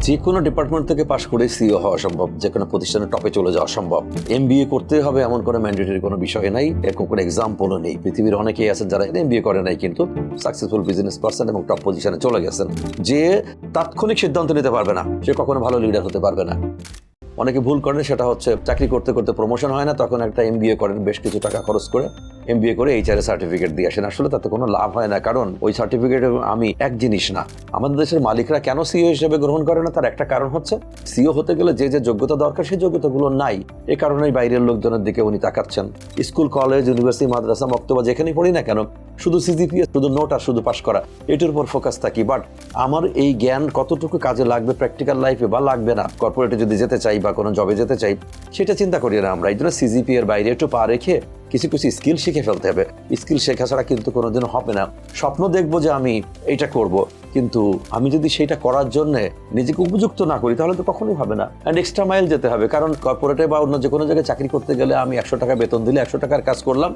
যে কোনো ডিপার্টমেন্ট থেকে পাশ করে সিইও হওয়া সম্ভব, যে কোনো প্রতিষ্ঠানের টপে চলে যাওয়া সম্ভব। এমবিএ করতে হবে এমন কোনো ম্যান্ডেটরি কোনো বিষয় নাই, এরকম কোনো এক্সাম্পলও নেই। পৃথিবীর অনেকেই আছেন যারা এমবিএ করে নাই কিন্তু সাকসেসফুল বিজনেস পারসন এবং টপ পজিশনে চলে গেছেন। যে তাৎক্ষণিক সিদ্ধান্ত নিতে পারবে না সে কখনো ভালো লিডার হতে পারবে না। অনেকে ভুল করেন, সেটা হচ্ছে চাকরি করতে করতে প্রমোশন হয় না, তখন একটা এমবিএ করেন, বেশ কিছু টাকা খরচ করে এমবিএ করে এইচআর সার্টিফিকেট দিয়ে আসেন। আসলে তাতে কোনো লাভ হয় না, কারণ ওই সার্টিফিকেট আমি এক জিনিস না। আমাদের দেশের মালিকরা কেন সিইও হিসেবে গ্রহণ করে না, তার একটা কারণ হচ্ছে সিইও হতে গেলে যে যে যোগ্যতা দরকার সেই যোগ্যতাগুলো নাই। এই কারণেই বাইরের লোকজনের দিকে উনি তাকাচ্ছেন। স্কুল, কলেজ, ইউনিভার্সিটি, মাদ্রাসা, মক্তবা যেখানেই পড়ি না কেন, শুধু সিজিপিএ, শুধু নোট আর শুধু পাস করা, এটার উপর ফোকাস থাকি। বাট আমার এই জ্ঞান কতটুকু কাজে লাগবে প্র্যাকটিক্যাল লাইফে বা লাগবে না, কর্পোরেটে যদি যেতে চাই বা কোনো জবে যেতে চাই, সেটা চিন্তা করি না আমরা। এই জন্য সিজিপি এর বাইরে একটু পা রেখে কিছু কিছু স্কিল শিখে ফেলতে হবে। স্কিল শেখা ছাড়া কিন্তু কোনোদিনও হবে না। স্বপ্ন দেখবো যে আমি এইটা করব, কিন্তু আমি যদি সেটা করার জন্য নিজেকে উপযুক্ত না করি তাহলে তো কখনোই হবে না। অ্যান্ড এক্সট্রা মাইল যেতে হবে, কারণ কর্পোরেটে বা অন্য যে কোনো জায়গায় চাকরি করতে গেলে আমি 100 টাকা বেতন দিলে 100 টাকার কাজ করলাম,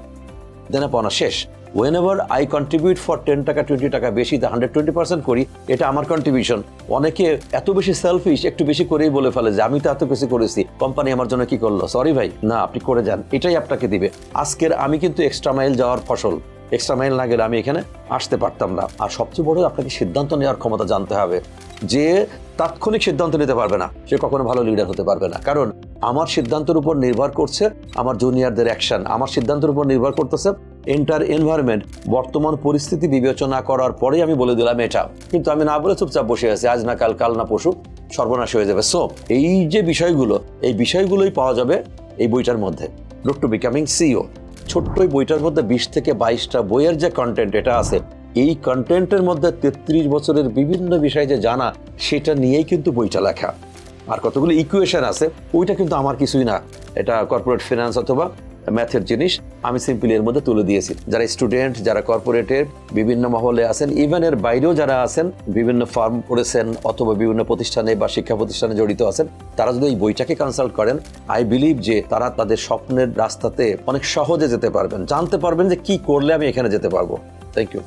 দেন পাওনা শেষ। whenever I contribute for 10 টাকা 20 টাকা বেশি, 120% করি, এটা আমার কন্ট্রিবিউশন। অনেকে এত বেশি সেলফিশ, একটু বেশি করেই বলে ফেলে যে আমি তো এত কিছু করেছি, কোম্পানি আমার জন্য কি করলো। সরি ভাই, না, আপনি করে যান, এটাই আপনাকে দিবে। আজকের আমি কিন্তু এক্সট্রা মাইল যাওয়ার ফসল। এক্সট্রা মাইল না গেলে আমি এখানে আসতে পারতাম না। আর সবচেয়ে বড়, আপনাকে সিদ্ধান্ত নেওয়ার ক্ষমতা জানতে হবে। যে তাৎক্ষণিক সিদ্ধান্ত নিতে পারবে না সে কখনো ভালো লিডার হতে পারবে না, কারণ আমার সিদ্ধান্তের উপর নির্ভর করছে আমার জুনিয়রদের অ্যাকশন, আমার সিদ্ধান্তের উপর নির্ভর করতেছে এন্টার এনভায়রনমেন্ট। বর্তমান পরিস্থিতি বিবেচনা করার পরেই আমি বলে দিলাম এটা, কিন্তু আমি না বলে চুপচাপ বসে আছি, আজ না কাল, কাল না পরশু সর্বনাশ হয়ে যাবে। সো এই যে বিষয়গুলো, এই বিষয়গুলোই পাওয়া যাবে এই বইটার মধ্যে, রুট টু বিকামিং সিইও। ছোট্ট এই বইটার মধ্যে 20 থেকে 22টা বইয়ের যে কন্টেন্ট এটা আছে, এই কন্টেন্টের মধ্যে 33 বছরের বিভিন্ন বিষয় যে জানা, সেটা নিয়েই কিন্তু বইটা লেখা। আর কতগুলো ইকুয়েশন আছে, ওইটা কিন্তু আমার কিছুই না, এটা কর্পোরেট ফিনান্স অথবা ম্যাথের জিনিস। আমি সিম্পলি এর মধ্যে তুলে দিয়েছি। যারা স্টুডেন্ট, যারা কর্পোরেটের বিভিন্ন মহলে আছেন, ইভেন এর বাইরেও যারা আছেন, বিভিন্ন ফার্ম করেছেন অথবা বিভিন্ন প্রতিষ্ঠানে বা শিক্ষা প্রতিষ্ঠানে জড়িত আছেন, তারা যদি এই বইটাকে কনসাল্ট করেন, আই বিলিভ যে তারা তাদের স্বপ্নের রাস্তাতে অনেক সহজে যেতে পারবেন, জানতে পারবেন যে কি করলে আমি এখানে যেতে পারবো। Thank you.